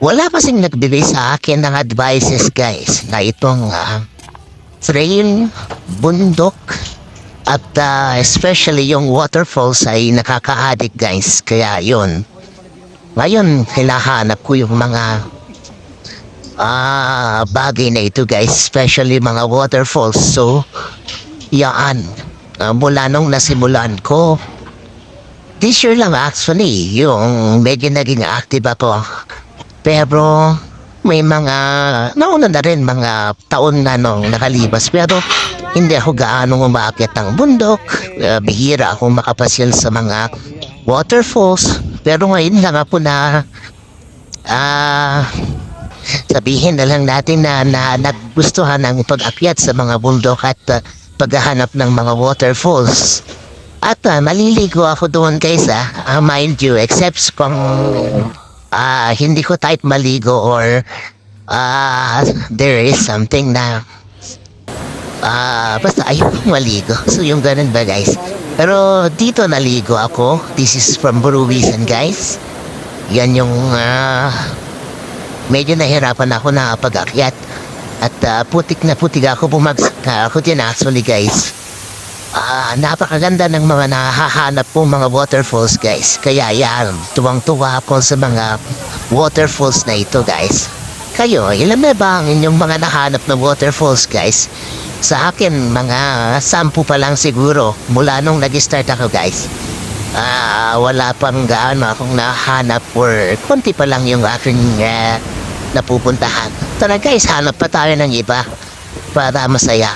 Wala kasing nagbigay sa akin ng advices guys na itong trail, bundok, at especially yung waterfalls ay nakaka-addict guys. Kaya yun. Ngayon, hinahanap ko yung mga bagay na ito guys. Especially mga waterfalls. So, yaan. Mula nung nasimulan ko, this year lang actually, yung medyo naging active ako. Pero may mga nauna na rin mga taon na nung nakalipas pero hindi ako gaano umaakit ng bundok. Bihira akong makapasyal sa mga waterfalls. Pero ngayon lang ako na sabihin na lang natin na nagustuhan ng pag-akyat sa mga bundok at paghahanap ng mga waterfalls. At maliligo ako doon guys mind you, except kung hindi ko type maligo or there is something na basta ayoko maligo. So yung ganun ba guys. Pero dito naligo ako. This is from Buruwisan guys. Yan yung medyo nahirapan ako na pag-akyat. At putik na putik ako bumagsak na ako din actually guys. Napakaganda ng mga nahahanap po mga waterfalls guys. Kaya yan, tuwang-tuwa ako sa mga waterfalls na ito guys. Kayo, ilan na ba ang inyong mga nahanap na waterfalls guys? Sa akin, mga 10 pa lang siguro mula nung nag-start ako guys. Wala pang gaano akong nahanap or konti pa lang yung aking napupuntahan. Tara guys, hanap pa tayo ng iba para masaya.